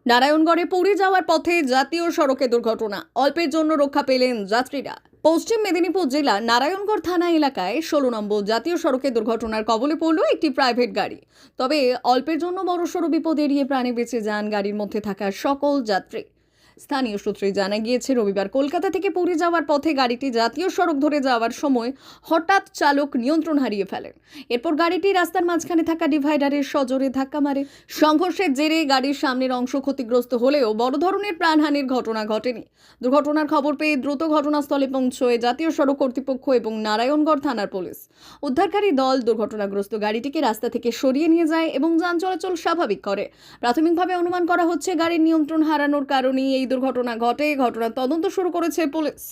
নারায়ণগড়ে পুরী যাওয়ার পথে জাতীয় সড়কে দুর্ঘটনা, অল্পের জন্য রক্ষা পেলেন যাত্রীরা। পশ্চিম মেদিনীপুর জেলার নারায়ণগড় থানা এলাকায় 16 নম্বর জাতীয় সড়কে দুর্ঘটনার কবলে পড়ল একটি প্রাইভেট গাড়ি। তবে অল্পের জন্য বড়সড় বিপদ এড়িয়ে প্রাণে বেঁচে যান গাড়ির মধ্যে থাকা সকল যাত্রী। স্থানীয় সূত্রে জানা গিয়েছে, রবিবার কলকাতা থেকে পুরী যাওয়ার পথে গাড়িটি জাতীয় সড়ক ধরে যাওয়ার সময় হঠাৎ চালক নিয়ন্ত্রণ হারিয়ে ফেলেন। এরপর গাড়িটি রাস্তার মাঝখানে থাকা ডিভাইডারের সজোরে ধাক্কা মারে। সংঘর্ষের জেরে গাড়ির সামনের অংশ ক্ষতিগ্রস্ত হলেও বড় ধরনের প্রাণহানির ঘটনা ঘটেনি। দুর্ঘটনার খবর পেয়ে দ্রুত ঘটনাস্থলে পৌঁছয় জাতীয় সড়ক কর্তৃপক্ষ এবং নারায়ণগড় থানার পুলিশ। উদ্ধারকারী দল দুর্ঘটনাগ্রস্ত গাড়িটিকে রাস্তা থেকে সরিয়ে নিয়ে যায় এবং যান চলাচল স্বাভাবিক করে। প্রাথমিকভাবে অনুমান করা হচ্ছে গাড়ির নিয়ন্ত্রণ হারানোর কারণেই এই দুর্ঘটনা ঘটে। ঘটনার তদন্ত শুরু করেছে পুলিশ।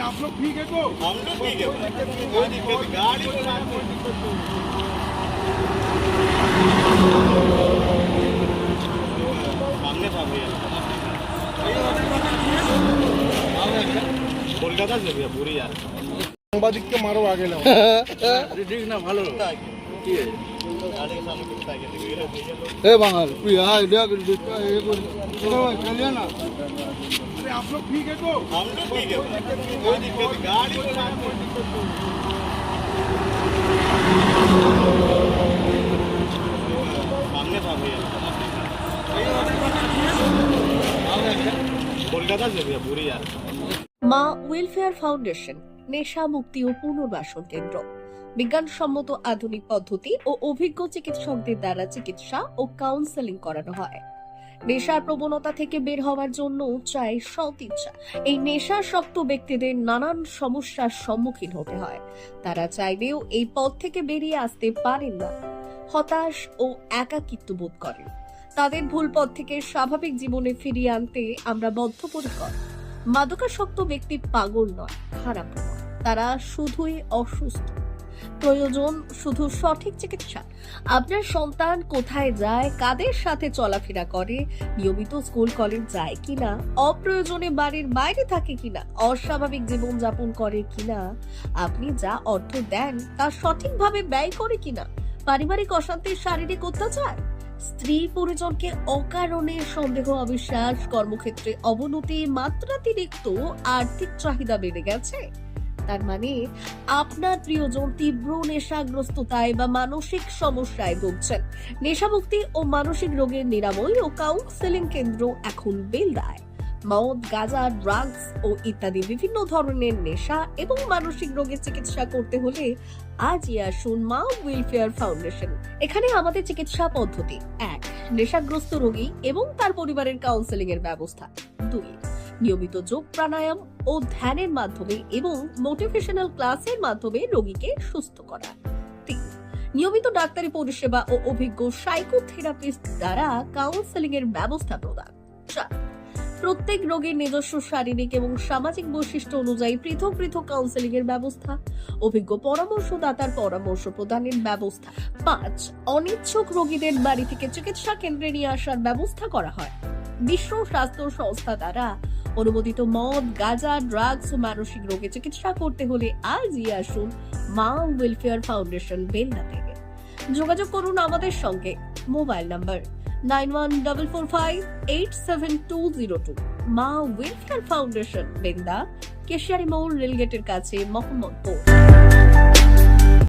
आप लोग ठीक है तो हम लोग ठीक है, कोई दिक्कत गाड़ी को सामने था भैया, কলকাতা से भैया पूरी यार সাংবাদিককে মারো আগে নাও ঠিক না ভালো কি গাড়ি के सामने कुत्ता है ए बांगल তুই আয় দেখ कल्याण अरे आप लोग ठीक है तो हम लोग ठीक है, कोई दिक्कत गाड़ी को सामने था भैया কলকাতা से भैया पूरी यार। মা ওয়েলফেয়ার ফাউন্ডেশন নেশা মুক্তি ও পুনর্বাসন কেন্দ্র বিজ্ঞানসম্মত আধুনিক পদ্ধতি ও অভিজ্ঞ চিকিৎসকদের দ্বারা চিকিৎসা ও কাউন্সেলিং করানো হয়। নেশার প্রবণতা থেকে বের হওয়ার জন্য চাই সৎ ইচ্ছা। এই নেশাসক্ত ব্যক্তিদের নানান সমস্যার সম্মুখীন হতে হয়। তারা চাইলেও এই পথ থেকে বেরিয়ে আসতে পারেন না, হতাশ ও একাকিত্ব বোধ করেন। তাদের ভুল পথ থেকে স্বাভাবিক জীবনে ফিরিয়ে আনতে আমরা বদ্ধপরিকর। মাদকাসক্ত ব্যক্তি পাগল নয়, খারাপ নয়, তারা শুধুই অসুস্থ। প্রয়োজন শুধু সঠিক চিকিৎসা। আপনার সন্তান কোথায় যায়, কাদের সাথে চলাফেরা করে, নিয়মিত স্কুল কলেজ যায় কিনা, অপ্রয়োজনে বাড়ির বাইরে থাকে কিনা, অস্বাভাবিক জীবন যাপন করে কিনা, আপনি যা অর্থ দেন তা সঠিকভাবে ব্যয় করে কিনা, পারিবারিক অশান্তি, শারীরিক অত্যাচার, স্ত্রী পরিজনকে অকারণে সন্দেহ, অবিশ্বাস, কর্মক্ষেত্রে অবনতি, মাত্রাতিরিক্ত আর্থিক চাহিদা বেড়ে গেছে, তার মানে আপনার প্রিয়জন তীব্র নেশাগ্রস্ততায় বা মানসিক সমস্যায় ভুগছেন। নেশামুক্তি ও মানসিক রোগের নিরাময় ও কাউন্সেলিং কেন্দ্র এখন বেলদায়। মদ, গাঁজা, ড্রাগস ও ইত্যাদি বিভিন্ন ধরনের নেশা এবং মানসিক রোগের চিকিৎসা করতে হলে আজই আসুন মা ওয়েলফেয়ার ফাউন্ডেশন। এখানে আমাদের চিকিৎসা পদ্ধতি: 1. নেশাগ্রস্ত রোগী এবং তার পরিবারের কাউন্সেলিং এর ব্যবস্থা। 2. নিয়মিত যোগ, প্রাণায়াম ও ধ্যানের মাধ্যমে এবং মোটিভেশনাল ক্লাসের মাধ্যমে রোগীকে সুস্থ করা। 3. নিয়মিত ডাক্তারি পরিষেবা ও অভিজ্ঞ সাইকোথেরাপিস্ট দ্বারা কাউন্সেলিং এর ব্যবস্থা প্রদান। 4. প্রত্যেক রোগীর নিজস্ব শারীরিক এবং সামাজিক বৈশিষ্ট্য অনুযায়ী পৃথক পৃথক কাউন্সেলিং এর ব্যবস্থা, অভিজ্ঞ পরামর্শদাতার পরামর্শ প্রদানের ব্যবস্থা। 5. অনিচ্ছুক রোগীদের বাড়ি থেকে চিকিৎসা কেন্দ্রে নিয়ে আসার ব্যবস্থা করা হয়। বিশ্ব স্বাস্থ্য সংস্থা দ্বারা অনুমোদিত মদ, গাঁজা, ড্রাগস ও মানসিক রোগে চিকিৎসা করতে হলে আজই আসুন মা ওয়েলফেয়ার ফাউন্ডেশন বেলদা থেকে। যোগাযোগ করুন আমাদের সঙ্গে। Mobile number 9144587202। মা ওয়েলফেয়ার ফাউন্ডেশন, বেলদা, কেশিয়ারি মোড়, রেলগেটের কাছে, মোহাম্মদপুর।